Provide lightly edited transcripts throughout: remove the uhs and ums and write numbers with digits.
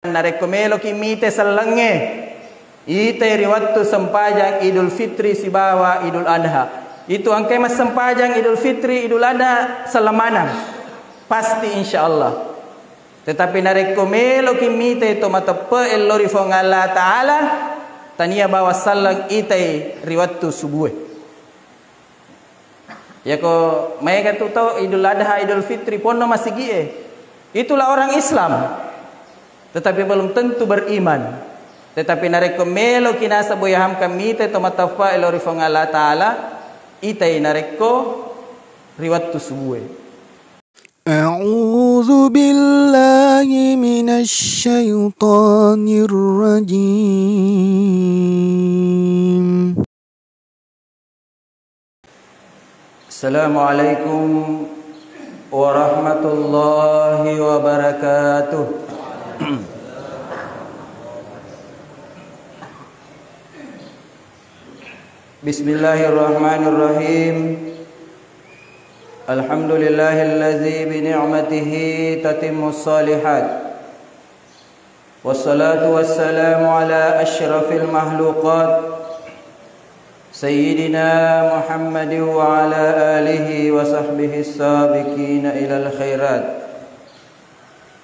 Narekomelo kimite salange ite riwattu sempajang Idul Fitri sibawa Idul Adha. Itu angkai mas sempajang Idul Fitri Idul Adha selamana pasti insyaallah. Tetapi narekomelo kimite to matape elori fong Allah Taala tania bawa salang ite riwattu subuh. Ya ko mereka tu tahu Idul Adha Idul Fitri pono masih gie. Itulah orang Islam. Tetapi belum tentu beriman. Tetapi narekomelo kinasa boyaham kami te tomatafa elori fong Allah Taala itai nareko riwattu subuh. A'udzu billahi minasy syaithanir rajim. Assalamualaikum warahmatullahi wabarakatuh. Bismillahirrahmanirrahim. Alhamdulillahillazi bi ni'matihi tatimmus shalihat. Wassalatu wassalamu ala asyrafil makhluqat Sayyidina Muhammadin wa ala alihi wa sahbihi as-sabiqina ilal khairat.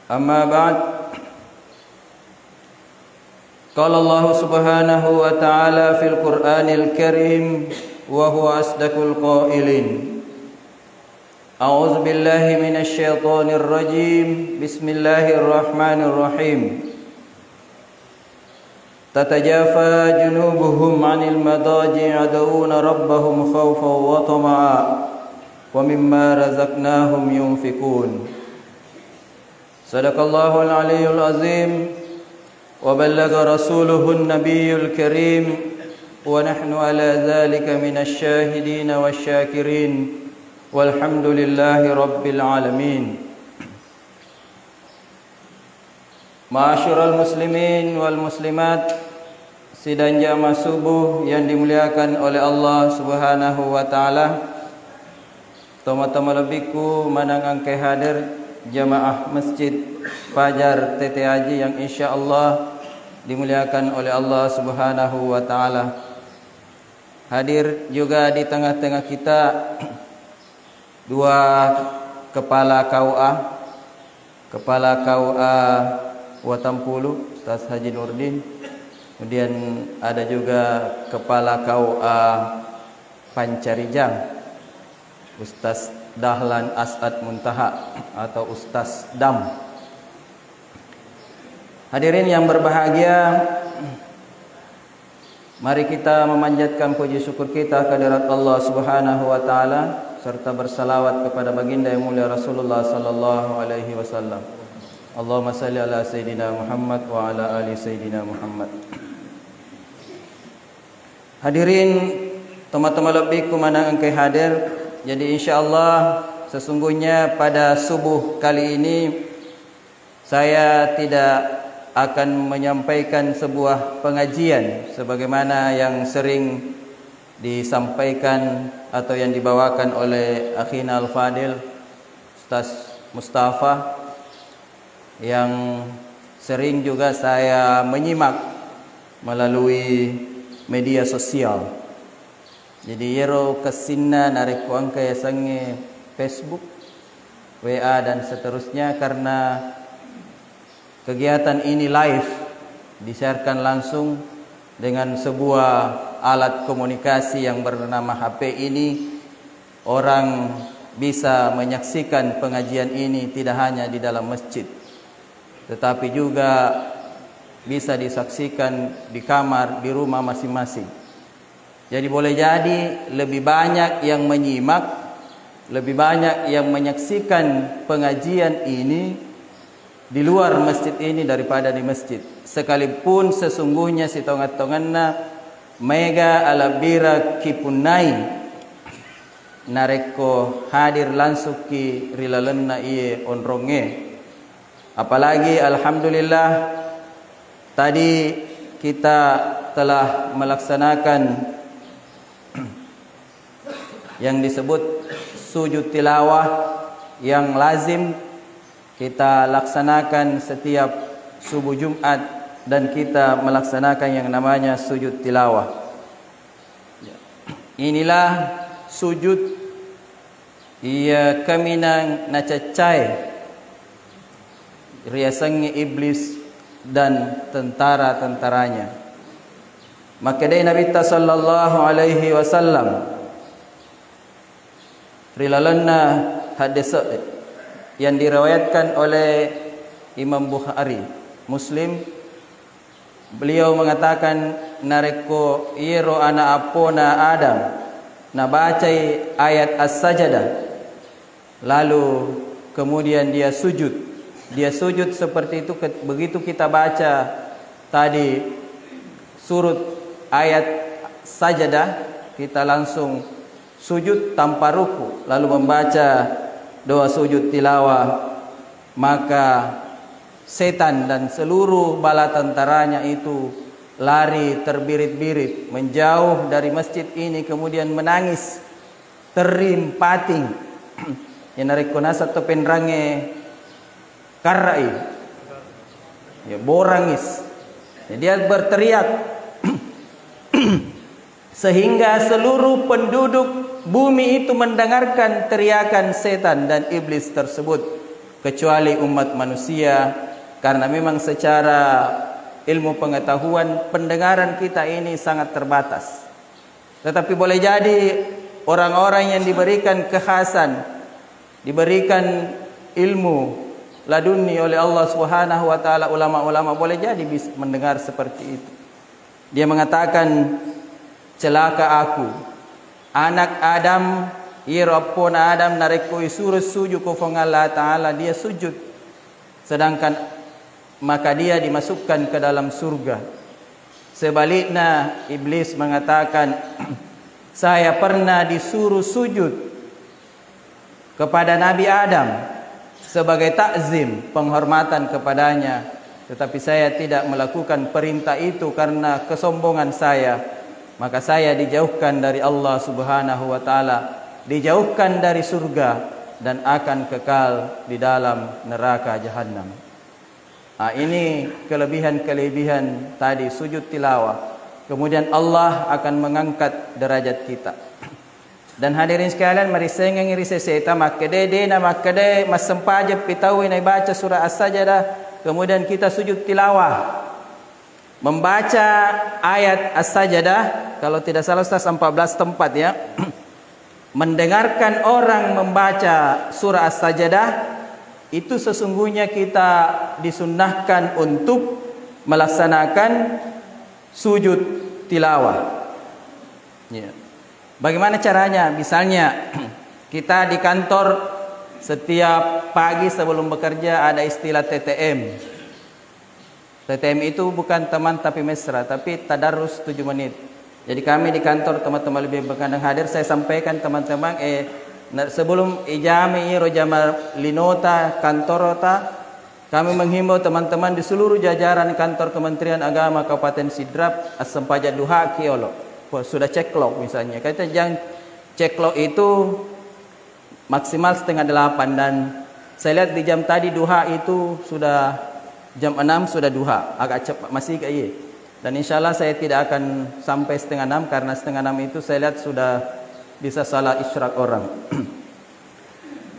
Amma ba'd. Qala Allah subhanahu wa ta'ala fil Qur'anil Karim wa huwa asdaqul qailin. A'udzu billahi minasy syaithanir rajim. Bismillahirrahmanirrahim. Tatajafa junubuhum 'anil madaji' yad'una rabbahum khawfan wa tama'a wa mimma razaqnahum yunfikun. Sadaqallahul aliyyul azim. وبلغ رسوله النبي الكريم ونحن على ذلك من الشاهدين والشاكرين والحمد لله رب العالمين. Ma'asyiral muslimin wal muslimat, sidang jamaah subuh yang dimuliakan oleh Allah Subhanahu wa taala. Tama-tama lebiku manang angkai hadir jamaah Masjid Fajar TTAJ yang insyaallah dimuliakan oleh Allah Subhanahu wa taala. Hadir juga di tengah-tengah kita dua kepala KUA Watampulu, Ustaz Haji Nurdin. Kemudian ada juga kepala KUA Pancarijang, Ustaz Dahlan As'ad Muntaha atau Ustaz Dam. Hadirin yang berbahagia, mari kita memanjatkan puji syukur kita kehadirat Allah Subhanahu wa taala serta bersalawat kepada baginda yang mulia Rasulullah sallallahu alaihi wasallam. Allahumma salli ala sayidina Muhammad wa ala ali sayidina Muhammad. Hadirin, teman-teman lebih kumana engkai hadir. Jadi insyaallah sesungguhnya pada subuh kali ini saya tidak akan menyampaikan sebuah pengajian sebagaimana yang sering disampaikan atau yang dibawakan oleh akhina al-fadil Ustaz Mustafa, yang sering juga saya menyimak melalui media sosial. Jadi yero kesinna nareku angkai sange Facebook, WA dan seterusnya, karena kegiatan ini live disiarkan langsung dengan sebuah alat komunikasi yang bernama HP ini. Orang bisa menyaksikan pengajian ini tidak hanya di dalam masjid, tetapi juga bisa disaksikan di kamar, di rumah masing-masing. Jadi boleh jadi lebih banyak yang menyimak, lebih banyak yang menyaksikan pengajian ini di luar masjid ini daripada di masjid. Sekalipun sesungguhnya si tongat-tonganna mega alabira kipunai nareko hadir langsung ki rilalenna iye onronge. Apalagi alhamdulillah tadi kita telah melaksanakan yang disebut sujud tilawah yang lazim kita laksanakan setiap subuh Jumat dan kita melaksanakan yang namanya sujud tilawah. Inilah sujud ia kaminang nacacai riasangi iblis dan tentara-tentaranya. Maka dari Nabi sallallahu alaihi wasallam rilalanna hadis yang diriwayatkan oleh Imam Bukhari, Muslim, beliau mengatakan nareko iro ana apona Adam na bacai ayat as-sajadah, lalu kemudian dia sujud seperti itu. Begitu kita baca tadi surut ayat sajadah, kita langsung sujud tanpa ruku, lalu membaca doa sujud tilawah, maka setan dan seluruh bala tentaranya itu lari terbirit-birit menjauh dari masjid ini, kemudian menangis terim pating yang narekonasa to penrange karai ya borangis ya, dia berteriak sehingga seluruh penduduk bumi itu mendengarkan teriakan setan dan iblis tersebut, kecuali umat manusia, karena memang secara ilmu pengetahuan pendengaran kita ini sangat terbatas. Tetapi boleh jadi orang-orang yang diberikan kekhasan, diberikan ilmu laduni oleh Allah Subhanahu wa taala, ulama-ulama boleh jadi bisa mendengar seperti itu. Dia mengatakan, celaka aku, anak Adam, irapona Adam narekui suruh sujud kufong Allah Ta'ala, dia sujud, sedangkan maka dia dimasukkan ke dalam surga. Sebaliknya iblis mengatakan, saya pernah disuruh sujud kepada Nabi Adam sebagai takzim, penghormatan kepadanya, tetapi saya tidak melakukan perintah itu karena kesombongan saya, maka saya dijauhkan dari Allah Subhanahu wa taala, dijauhkan dari surga dan akan kekal di dalam neraka jahanam. Ini kelebihan-kelebihan tadi sujud tilawah. Kemudian Allah akan mengangkat derajat kita. Dan hadirin sekalian, mari sengeng iri seseta makede na makede masempaje pitawi na baca surah As-Sajdah, kemudian kita sujud tilawah. Membaca ayat As-Sajdah, kalau tidak salah Ustaz 14 tempat ya. Mendengarkan orang membaca surah As-Sajdah, itu sesungguhnya kita disunnahkan untuk melaksanakan sujud tilawah. Ya. Bagaimana caranya? Misalnya kita di kantor setiap pagi sebelum bekerja ada istilah TTM. TTM itu bukan teman tapi mesra, tapi tadarus 7 menit. Jadi kami di kantor, teman-teman lebih berkandang hadir, saya sampaikan teman-teman sebelum ijami rojama linota kantorota, kami menghimbau teman-teman di seluruh jajaran kantor Kementerian Agama Kabupaten Sidrap asempaja duha kiolo. Sudah ceklok misalnya. Kita jangan ceklok itu maksimal 7:30, dan saya lihat di jam tadi duha itu sudah jam 6 sudah duha, agak cepat masih kayak iya. Dan insya Allah saya tidak akan sampai 5:30 karena 5:30 itu saya lihat sudah bisa salat isyraq orang.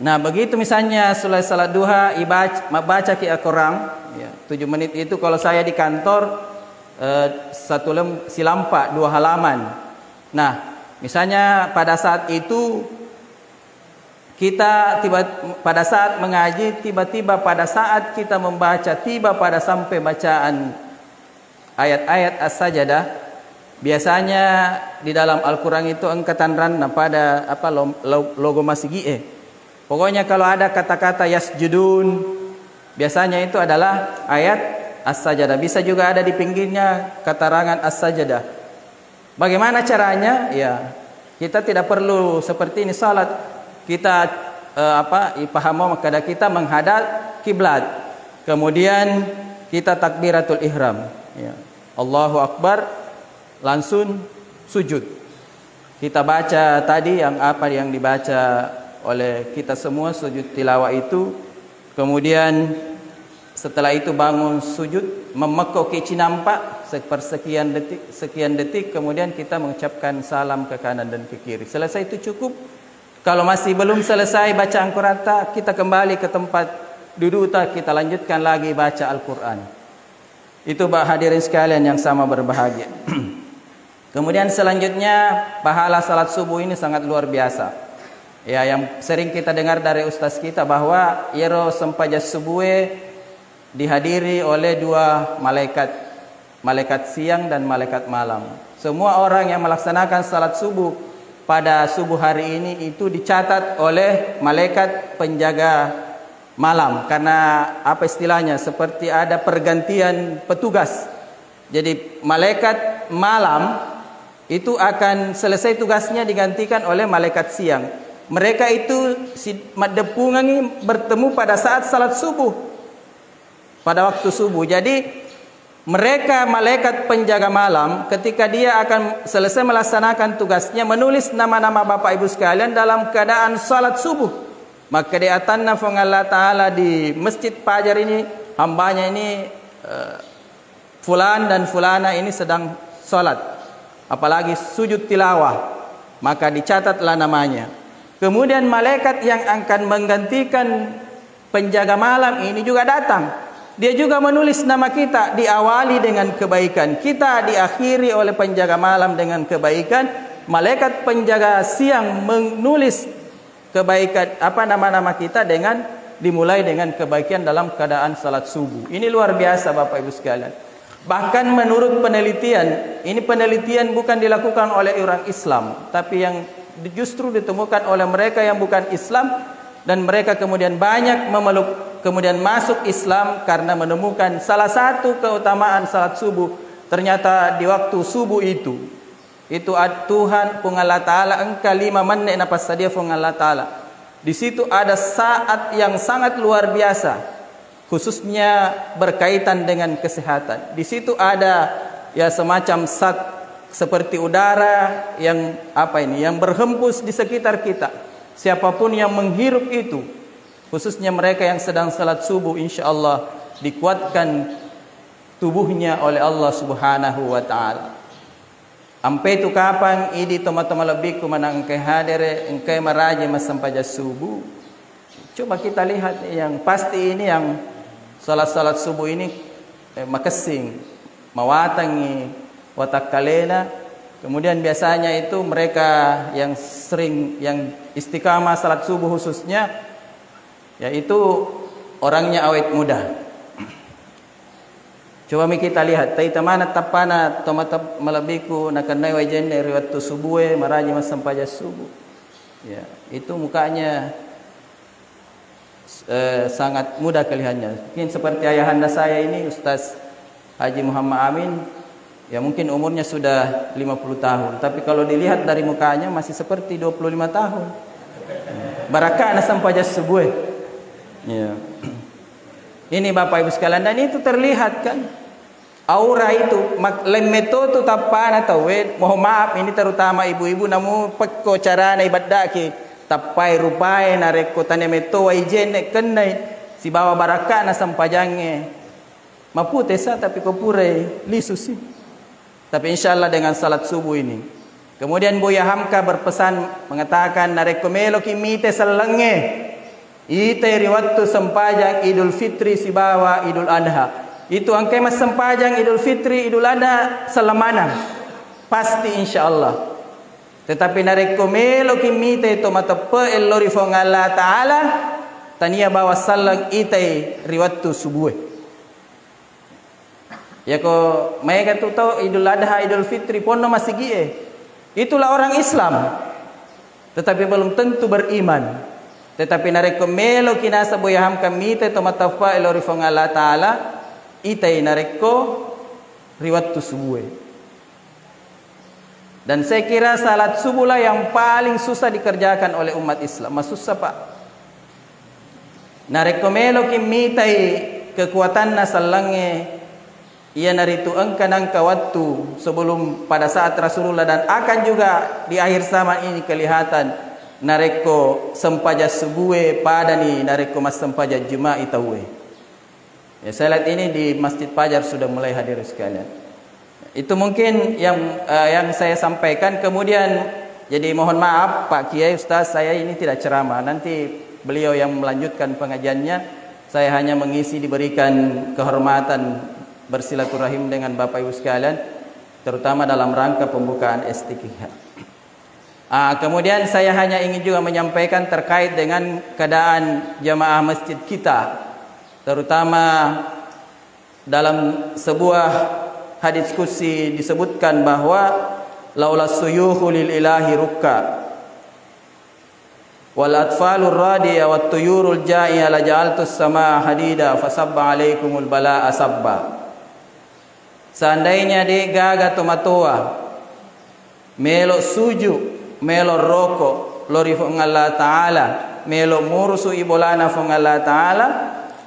Nah begitu misalnya selesai salat duha baca ki Al-Quran ya, 7 menit itu kalau saya di kantor satu silampak 2 halaman. Nah misalnya pada saat itu kita pada saat mengaji, tiba-tiba pada saat kita membaca, tiba pada sampai bacaan ayat-ayat As-Sajdah, biasanya di dalam Al-Quran itu angkatan ranna pada logo masigi. Pokoknya kalau ada kata-kata yasjudun, biasanya itu adalah ayat As-Sajdah. Bisa juga ada di pinggirnya keterangan As-Sajdah. Bagaimana caranya? Ya, kita tidak perlu seperti ini salat. Kita paham kada kita menghadap kiblat. Kemudian kita takbiratul ihram. Ya. Allahu Akbar, langsung sujud. Kita baca tadi yang dibaca oleh kita semua sujud tilawah itu. Kemudian Setelah itu bangun sujud, memekuk ke cinampak sepersekian detik, kemudian kita mengucapkan salam ke kanan dan ke kiri. Selesai itu cukup. Kalau masih belum selesai baca Al-Qur'an, kita kembali ke tempat duduk, kita lanjutkan lagi baca Al-Qur'an. Itu hadirin sekalian yang sama berbahagia. Kemudian selanjutnya pahala salat subuh ini sangat luar biasa. Ya, yang sering kita dengar dari ustaz kita bahwa yero sempaja subuh dihadiri oleh dua malaikat, malaikat siang dan malaikat malam. Semua orang yang melaksanakan salat subuh pada subuh hari ini itu dicatat oleh malaikat penjaga malam. Karena apa istilahnya, seperti ada pergantian petugas. Jadi malaikat malam itu akan selesai tugasnya digantikan oleh malaikat siang. Mereka itu depungan bertemu pada saat salat subuh, pada waktu subuh. Jadi mereka malaikat penjaga malam ketika dia akan selesai melaksanakan tugasnya menulis nama-nama Bapak Ibu sekalian dalam keadaan salat subuh. Maka di atanna Allah Ta'ala di Masjid Pajar ini, hambanya ini fulan dan fulana ini sedang salat, apalagi sujud tilawah, maka dicatatlah namanya. Kemudian malaikat yang akan menggantikan penjaga malam ini juga datang. Dia juga menulis nama kita, diawali dengan kebaikan, kita diakhiri oleh penjaga malam dengan kebaikan. Malaikat penjaga siang menulis kebaikan, nama-nama kita dengan dimulai dengan kebaikan dalam keadaan salat subuh. Ini luar biasa Bapak Ibu sekalian. Bahkan menurut penelitian, ini penelitian bukan dilakukan oleh orang Islam, tapi yang justru ditemukan oleh mereka yang bukan Islam, dan mereka kemudian banyak memeluk, kemudian masuk Islam karena menemukan salah satu keutamaan salat subuh. Ternyata di waktu subuh itu Tuhan pun Allah Ta'ala engkau lima manne napas sadia pun Allah Ta'ala. Di situ ada saat yang sangat luar biasa, khususnya berkaitan dengan kesehatan. Di situ ada ya semacam zat seperti udara yang yang berhembus di sekitar kita. Siapapun yang menghirup itu, khususnya mereka yang sedang salat subuh, insyaallah dikuatkan tubuhnya oleh Allah Subhanahu wa taala. Ampai tu kapan idi toma-toma lebih ku manang engkai hadere engkai maraje masampaja subuh. Coba kita lihat yang pasti ini yang salat-salat subuh ini makasing mawatangi watak kalena. Kemudian biasanya itu mereka yang sering yang istiqamah salat subuh khususnya, yaitu orangnya awet muda. Coba kita lihat taita mana tapana tomatap malabiku nakanai wajen dari waktu subuh maraji masampaja subuh. Ya, itu mukanya sangat muda kelihatannya. Mungkin seperti ayahanda saya ini Ustaz Haji Muhammad Amin. Ya mungkin umurnya sudah 50 tahun, tapi kalau dilihat dari mukanya masih seperti 25 tahun. Barakah nasampaja subuh. Ya. Ini Bapak Ibu sekalian, dan itu terlihat kan aura itu lemmeto tu tapana tawe. Mohon maaf ini terutama ibu-ibu namu pekko carana ibadaki tapai rupai nareko tanemeto waijene kenai si bawa barakah nasampajange mapute sa tapi kopure lisusi. Tapi insyaallah dengan salat subuh ini. Kemudian Buya Hamka berpesan mengatakan narekomelo kimite sallange ite riwattu sempajang Idul Fitri sibawa Idul Adha. Itu angkai mas sempajang Idul Fitri Idul Adha selamanan. Pasti insyaallah. Tetapi narekomelo kimite to matape elori fong Allah Ta'ala tania bawa sallang ite riwattu subuh. Ya ko mereka tu tahu Idul Adha, Idul Fitri pono masih gie. Itulah orang Islam. Tetapi belum tentu beriman. Tetapi nareko melo kinasa boyaham kami te tomatafa elori fong Allah Ta'ala itai nareko riwattu subuh. Dan saya kira salat subuh lah yang paling susah dikerjakan oleh umat Islam. Mas susah Pak. Nareko melo kimitai kekuatan nasallange ia naritu engkanang kawattu sebelum pada saat Rasulullah, dan akan juga di akhir zaman ini kelihatan nareko sempaja subuhe pada ni nareko mas sempaja juma'i tawe. Ya, saya lihat ini di Masjid Fajar sudah mulai hadir sekalian. Itu mungkin yang saya sampaikan. Kemudian jadi mohon maaf Pak Kiai, Ustaz, saya ini tidak ceramah. Nanti beliau yang melanjutkan pengajiannya. Saya hanya mengisi, diberikan kehormatan bersilaturahim dengan Bapak Ibu sekalian, terutama dalam rangka pembukaan STQH. Kemudian saya hanya ingin juga menyampaikan terkait dengan keadaan jamaah masjid kita, terutama dalam sebuah hadis qudsi disebutkan bahwa laulas suyuhu lil ilahi rukka wal atfalur radiya wat tuyurul ja'iya la ja'altus samaa hadida fasabba alaikumul balaa sabba. Seandainya de gaga tomatoa melo suju melo roko lori fong Allah Ta'ala melo murusu ibolana fong Allah Ta'ala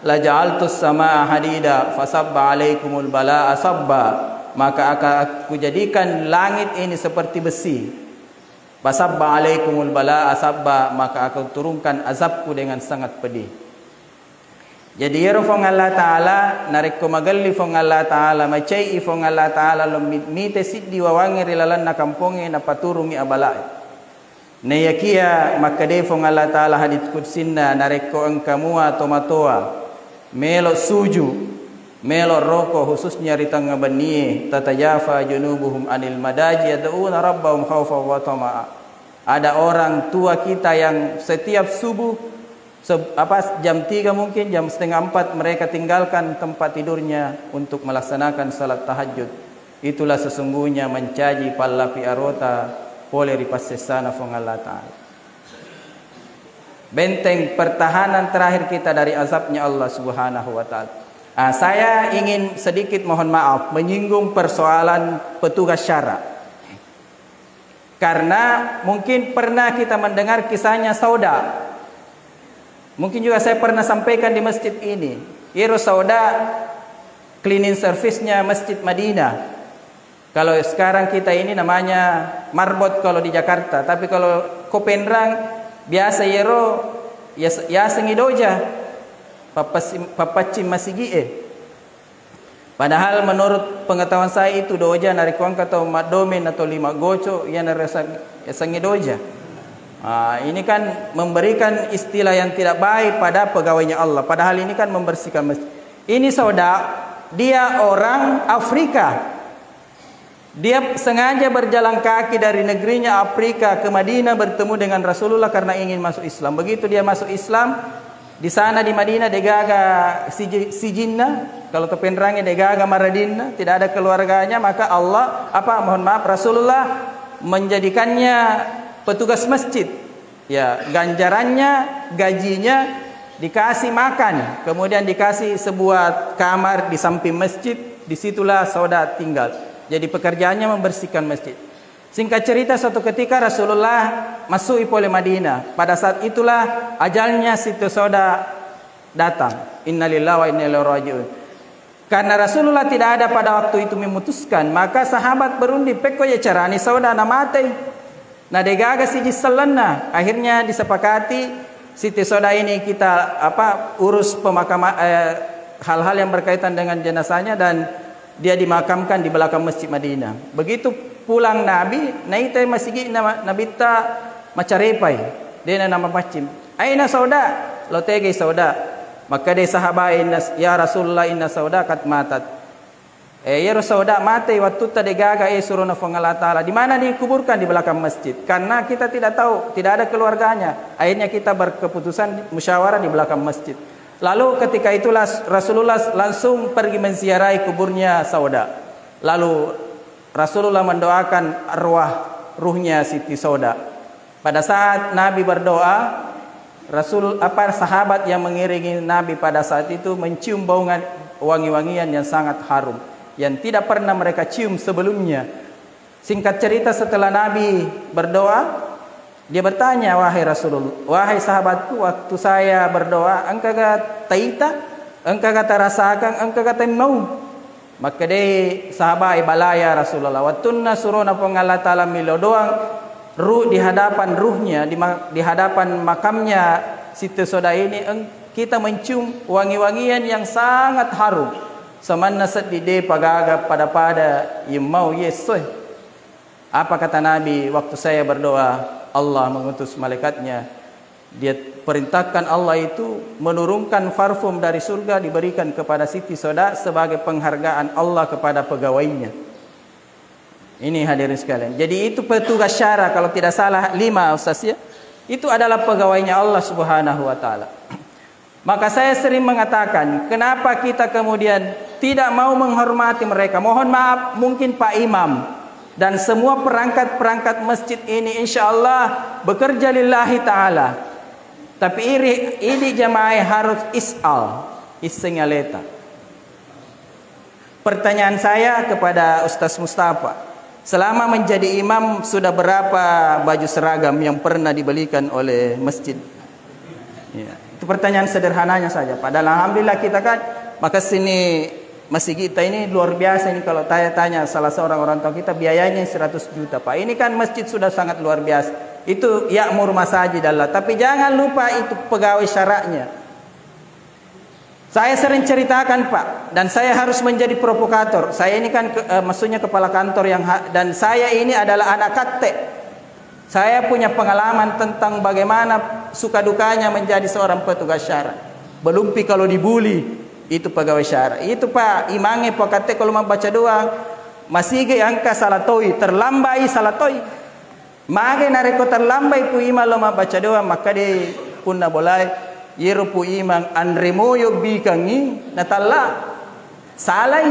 la ja'altus samaa hadida fasabba alaikumul balaa sabba, maka akan aku jadikan langit ini seperti besi. Fasabba alaikumul balaa sabba, maka aku turunkan azabku dengan sangat pedih. Jadi yero fong Allah Ta'ala narik ko magalli fong Allah Ta'ala macai fong Allah Ta'ala lo mite siddi wawangi rilalan na kamponge na paturungi abalai na yakia makade fong Allah Ta'ala hadits kudsinna narik ko ang kamua tomatoa melo suju melo roko khususnya ritang ngabaniye tatayafa junubuhum anil madaji yad'una rabbahum khawfan wa tama'a. Ada orang tua kita yang setiap subuh jam 3 mungkin jam setengah 4 mereka tinggalkan tempat tidurnya untuk melaksanakan salat tahajud. Itulah sesungguhnya mencaji pallapi arota pole ripassesana fong Allah Ta'ala. Benteng pertahanan terakhir kita dari azabnya Allah Subhanahu wa Ta'ala. Saya ingin sedikit mohon maaf menyinggung persoalan petugas syara. Karena mungkin pernah kita mendengar kisahnya Sauda. Mungkin juga saya pernah sampaikan di masjid ini. Iro Sauda cleaning service-nya Masjid Madinah. Kalau sekarang kita ini namanya Marbot kalau di Jakarta, tapi kalau Kopenrang biasa yero ya sengidoja papacim masigie. Padahal menurut pengetahuan saya itu doja narikuang atau madomen atau 5 goco ya sengidoja. Ini kan memberikan istilah yang tidak baik pada pegawainya Allah. Padahal ini kan membersihkan masjid. Ini Sauda, dia orang Afrika. Dia sengaja berjalan kaki dari negerinya Afrika ke Madinah bertemu dengan Rasulullah karena ingin masuk Islam. Begitu dia masuk Islam, di sana di Madinah degaga sijinna, kalau kepenrangnya degaga maradinna, tidak ada keluarganya, maka Rasulullah menjadikannya petugas masjid. Ya, ganjarannya, gajinya dikasih makan, kemudian dikasih sebuah kamar di samping masjid, disitulah Sauda tinggal. Jadi pekerjaannya membersihkan masjid. Singkat cerita, suatu ketika Rasulullah masuk oleh Madinah. Pada saat itulah ajalnya Siti Sauda datang. Innalillahi wa inna ilaihi raji'un. Karena Rasulullah tidak ada pada waktu itu memutuskan, maka sahabat berundi peko ya carani Sauda na matay. Na degaga si jisallanna. Akhirnya disepakati Siti Sauda ini kita urus pemakaman hal-hal yang berkaitan dengan jenazahnya dan dia dimakamkan di belakang Masjid Madinah. Begitu pulang Nabi, naitay masigi nabita macarepay. Dia nama macim. Aina Sauda? Lotege Sauda. Maka dia sahabai ya Rasulullah inna Sauda kat matat. Ya Sauda mati waktu tadi gaga suruh nafong Allah Ta'ala. Di mana dikuburkan? Di belakang masjid. Karena kita tidak tahu, tidak ada keluarganya. Akhirnya kita berkeputusan musyawarah di belakang masjid. Lalu ketika itulah Rasulullah langsung pergi menziarahi kuburnya Sauda. Lalu Rasulullah mendoakan ruhnya Siti Sauda. Pada saat Nabi berdoa, sahabat yang mengiringi Nabi pada saat itu mencium bau wangi-wangian yang sangat harum yang tidak pernah mereka cium sebelumnya. Singkat cerita, setelah Nabi berdoa, dia bertanya, wahai Rasulullah, wahai sahabatku, waktu saya berdoa, engkau kata taita, engkau kata rasakan, engkau kata mau. Maka dia sahabat balaya Rasulullah. Watunna suruna Allah Ta'ala milo doang ruh di hadapan ruhnya, di hadapan makamnya Siti Sauda ini, kita mencium wangi-wangian yang sangat harum. Semanna sedide pagaga pada yang mau yesoy. Apa kata Nabi waktu saya berdoa, Allah mengutus malaikatnya. Dia perintahkan Allah itu menurunkan parfum dari surga diberikan kepada Siti Soda sebagai penghargaan Allah kepada pegawainya. Ini hadirin sekalian. Jadi itu petugas syara, kalau tidak salah 5 Ustaz ya. Itu adalah pegawainya Allah Subhanahu wa taala. Maka saya sering mengatakan, kenapa kita kemudian tidak mau menghormati mereka? Mohon maaf, mungkin Pak Imam dan semua perangkat-perangkat masjid ini insyaallah bekerja lillahi taala. Tapi ini jamaah harus isengaleta. Pertanyaan saya kepada Ustaz Mustafa, selama menjadi imam sudah berapa baju seragam yang pernah dibelikan oleh masjid? Ya, itu pertanyaan sederhananya saja. Padahal alhamdulillah kita kan, maka sini masjid kita ini luar biasa ini, kalau tanya salah seorang orang tua kita biayanya 100 juta Pak. Ini kan masjid sudah sangat luar biasa. Itu ya'mur masajid Allah. Tapi jangan lupa itu pegawai syaraknya. Saya sering ceritakan Pak, dan saya harus menjadi provokator. Saya ini kan maksudnya kepala kantor dan saya ini adalah anak katte. Saya punya pengalaman tentang bagaimana suka dukanya menjadi seorang petugas syarak. Belum kalau dibully, itu pegawai syarak. Itu Pak, imange Pak katte kalau membaca doa, masih ke angka salatoi, terlambai salatoi. Mage nareko terlambai pu ima lo membaca doa, maka de punna bolai yero pu imang andremoyo bikangi natalla salai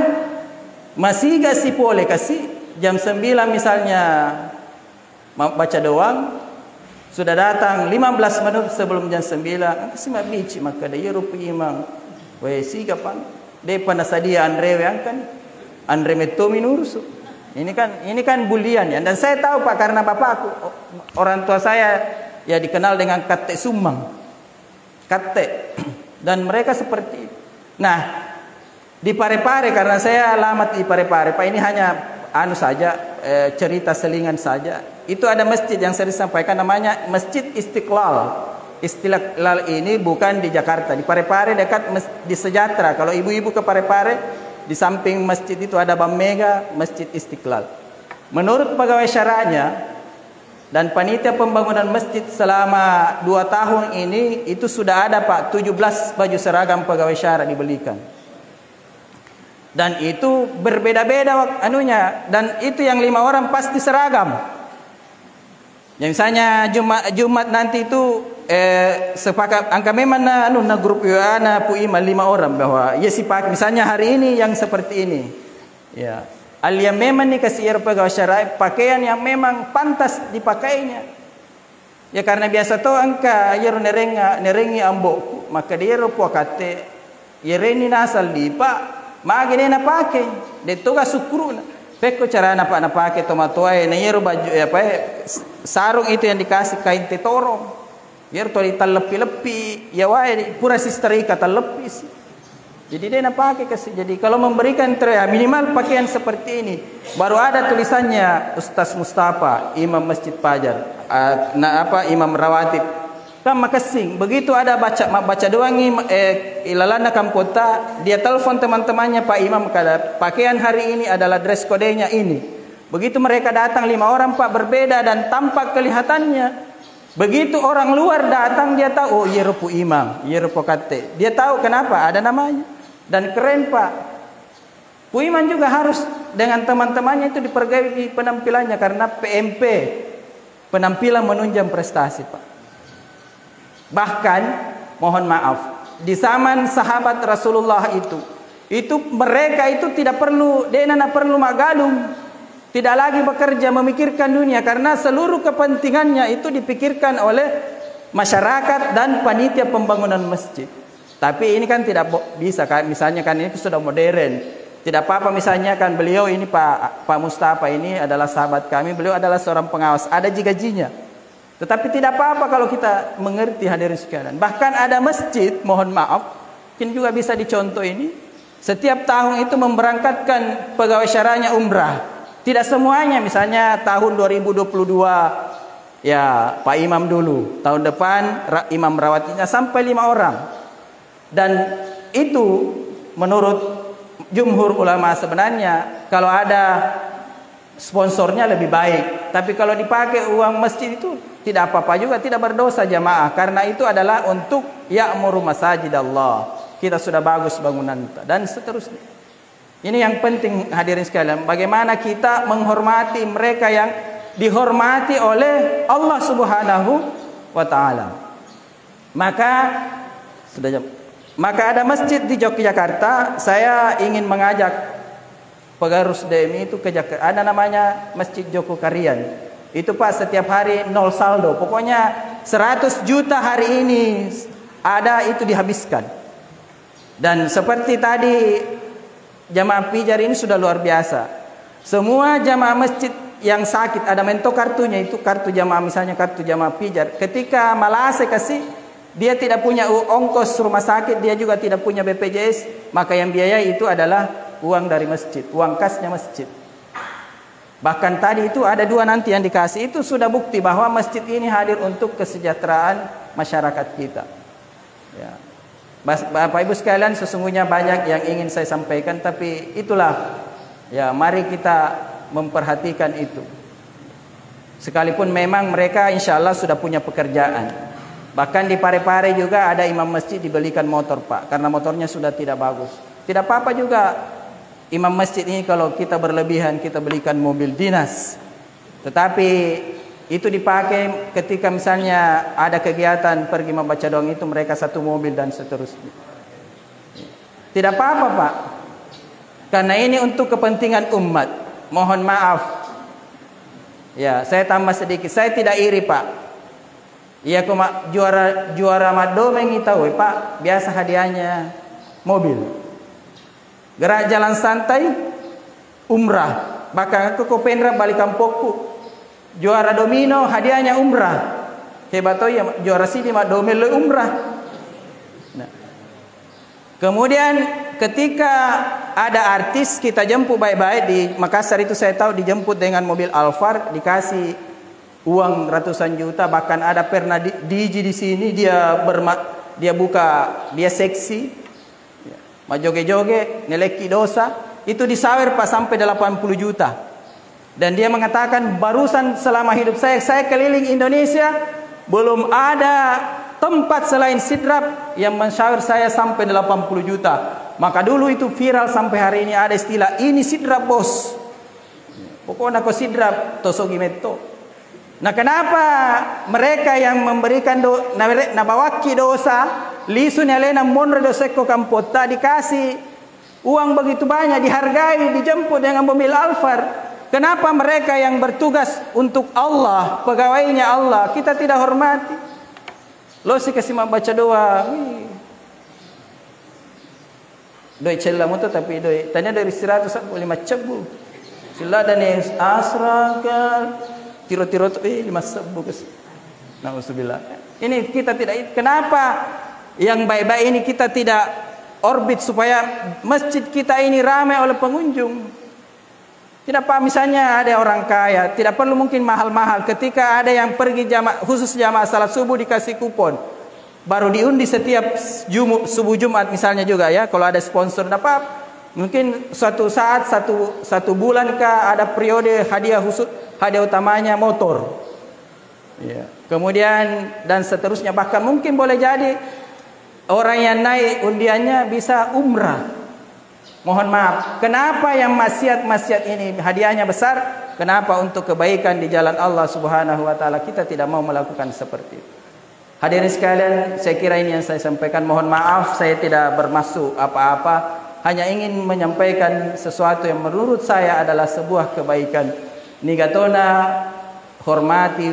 masih gak si pole kasih jam 9 misalnya baca doang, sudah datang 15 menit sebelum jam 9 kasih mabici, maka de yero pu imang we siga pan de panasadia andre yang kan andre metomi nurusu. Ini kan bulian ya, dan saya tahu Pak karena bapakku, orang tua saya ya dikenal dengan katte sumbang, katte, dan mereka seperti itu. Nah, di Parepare, karena saya alamat di Parepare Pak, ini hanya saja cerita selingan saja. Itu ada masjid yang saya sampaikan namanya Masjid Istiqlal. Istiqlal ini bukan di Jakarta, di Parepare dekat di Sejahtera. Kalau ibu-ibu ke Parepare, di samping masjid itu ada Bank Mega, Masjid Istiqlal. Menurut pegawai syaraknya dan panitia pembangunan masjid selama 2 tahun ini, itu sudah ada Pak 17 baju seragam pegawai syarak dibelikan. Dan itu berbeda-beda anunya, dan itu yang 5 orang pasti seragam. Yang misalnya Jumat nanti itu sepakat angka memang na grup WA na pu ima 5 orang bahwa ya si pakai misalnya hari ini yang seperti ini. Ya. Alia memang nih kasih pegawai syarak pakaian yang memang pantas dipakainya. Ya karena biasa to angka yer nerengi ambok, maka dia ro puakate yereni nasal di Pak magene na pakai de toga sukuruna. Peko cara na pakai tomatoy na yero baju sarung itu yang dikasih kain tetorong. Yer to ditalepi-lepi ya wae pura sisterika talepi. Jadi dia nak pakai kasih. Jadi kalau memberikan minimal pakaian seperti ini, baru ada tulisannya Ustaz Mustafa, Imam Masjid Pajar, Imam Rawatib. Kan makasih. Begitu ada baca doang ilalana kampota, dia telepon teman-temannya, Pak Imam kada pakaian hari ini adalah dress code-nya ini. Begitu mereka datang 5 orang Pak berbeda dan tampak kelihatannya. Begitu orang luar datang dia tahu, oh yeropu imam, yeropu kate. Dia tahu kenapa ada namanya. Dan keren Pak. Pu imam juga harus dengan teman-temannya itu diperbaiki penampilannya karena PMP, penampilan menunjang prestasi Pak. Bahkan mohon maaf, di zaman sahabat Rasulullah itu mereka itu tidak perlu perlu magalum. Tidak lagi bekerja memikirkan dunia karena seluruh kepentingannya itu dipikirkan oleh masyarakat dan panitia pembangunan masjid. Tapi ini kan tidak bisa kan, misalnya kan ini sudah modern. Tidak apa-apa misalnya kan beliau ini Pak Mustafa ini adalah sahabat kami, beliau adalah seorang pengawas, ada gajinya. Tetapi tidak apa-apa kalau kita mengerti hadirin sekalian. Bahkan ada masjid, mohon maaf, mungkin juga bisa dicontoh ini. Setiap tahun itu memberangkatkan pegawai syaraknya umrah. Tidak semuanya, misalnya tahun 2022 ya Pak Imam dulu, tahun depan Imam Rawatinya sampai 5 orang. Dan itu menurut jumhur ulama sebenarnya kalau ada sponsornya lebih baik. Tapi kalau dipakai uang masjid itu tidak apa-apa juga, tidak berdosa jamaah. Karena itu adalah untuk ya'muru masajid Allah. Kita sudah bagus bangunan kita dan seterusnya. Ini yang penting hadirin sekalian. Bagaimana kita menghormati mereka yang dihormati oleh Allah Subhanahu wa taala. Maka ada masjid di Yogyakarta. Saya ingin mengajak pengurus DMI itu ke Jakarta. Ada namanya Masjid Joko Karian. Itu Pak setiap hari nol saldo. Pokoknya 100 juta hari ini ada itu dihabiskan. Dan seperti tadi jamaah pijar ini sudah luar biasa. Semua jamaah masjid yang sakit ada mentok kartunya, itu kartu jamaah, misalnya kartu jamaah pijar. Ketika Malase kasih, dia tidak punya ongkos rumah sakit, dia juga tidak punya BPJS, maka yang biaya itu adalah uang dari masjid, uang kasnya masjid. Bahkan tadi itu ada 2 nanti yang dikasih, itu sudah bukti bahwa masjid ini hadir untuk kesejahteraan masyarakat kita. Ya. Bapak Ibu sekalian, sesungguhnya banyak yang ingin saya sampaikan, tapi itulah ya, mari kita memperhatikan itu. Sekalipun memang mereka insya Allah sudah punya pekerjaan. Bahkan di Parepare juga ada imam masjid dibelikan motor Pak, karena motornya sudah tidak bagus. Tidak apa-apa juga imam masjid ini kalau kita berlebihan kita belikan mobil dinas. Tetapi itu dipakai ketika misalnya ada kegiatan pergi membaca doang, itu mereka 1 mobil dan seterusnya. Tidak apa-apa Pak, karena ini untuk kepentingan umat. Mohon maaf ya, saya tambah sedikit, saya tidak iri Pak. Iya, juara Madomeng itu Pak, biasa hadiahnya mobil. Gerak jalan santai umrah, bahkan ke Kopendra balik kampungku. Juara domino hadiahnya umrah. Hebat ya, juara sini Madomeng le umrah. Nah. Kemudian ketika ada artis kita jemput baik-baik di Makassar itu, saya tahu dijemput dengan mobil Alphard, dikasih uang ratusan juta. Bahkan ada pernah DJ di sini, dia seksi, ya, joge-joge, ngeleki dosa, itu disawer Pak sampai 80 juta. Dan dia mengatakan barusan selama hidup saya keliling Indonesia belum ada tempat selain sidrap yang mensawer saya sampai 80 juta. Maka dulu itu viral sampai hari ini ada istilah ini sidrap bos. Pokoknya ko sidrap tosogi metto. Nah, kenapa mereka yang memberikan nabawaki dosa lisun alena monre doseko kampota dikasih uang begitu banyak, dihargai, dijemput dengan mobil Alphard? Kenapa mereka yang bertugas untuk Allah, pegawainya Allah, kita tidak hormati? Lo sih kasih baca doa. Doi cella moto tapi doi tanya dari 105 cebu. Sila dan asraga tiro-tiro 5 cebu kes. Nauzubillah. Ini kita tidak, kenapa yang baik-baik ini kita tidak orbit supaya masjid kita ini ramai oleh pengunjung? Tidak Pak, misalnya ada orang kaya, tidak perlu mungkin mahal-mahal. Ketika ada yang pergi khusus jamaah salat subuh dikasih kupon, baru diundi setiap subuh Jumat misalnya juga ya. Kalau ada sponsor, apa mungkin suatu saat satu bulan kah ada periode hadiah khusus, hadiah utamanya motor. Ya. Kemudian dan seterusnya, bahkan mungkin boleh jadi orang yang naik undiannya bisa umrah. Mohon maaf, kenapa yang maksiat ini hadiahnya besar? Kenapa untuk kebaikan di jalan Allah Subhanahu wa taala kita tidak mau melakukan seperti itu? Hadirin sekalian, saya kira ini yang saya sampaikan. Mohon maaf saya tidak bermaksud apa-apa, hanya ingin menyampaikan sesuatu yang menurut saya adalah sebuah kebaikan. Nigatona hormati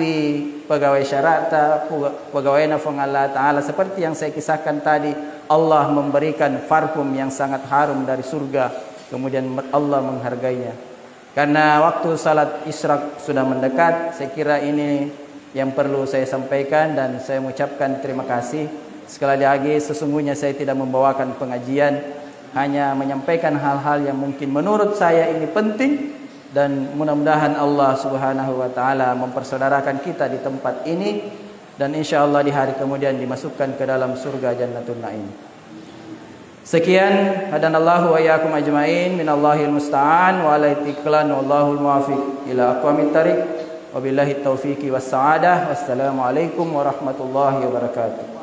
pegawai syarata, pegawai nafong Allah Ta'ala. Seperti yang saya kisahkan tadi, Allah memberikan parfum yang sangat harum dari surga, kemudian Allah menghargainya. Karena waktu salat isyraq sudah mendekat, saya kira ini yang perlu saya sampaikan dan saya mengucapkan terima kasih. Sekali lagi sesungguhnya saya tidak membawakan pengajian, hanya menyampaikan hal-hal yang mungkin menurut saya ini penting, dan mudah-mudahan Allah Subhanahu wa taala mempersaudarakan kita di tempat ini dan insyaallah di hari kemudian dimasukkan ke dalam surga Jannatul Naim. Sekian, hadanallahu wa iyyakum ajmain, minallahil musta'an wa ala itiklan wallahul muwafiq ila aqwamit thariq. Wabillahi taufiqi was sa'adah. Wassalamualaikum warahmatullahi wabarakatuh.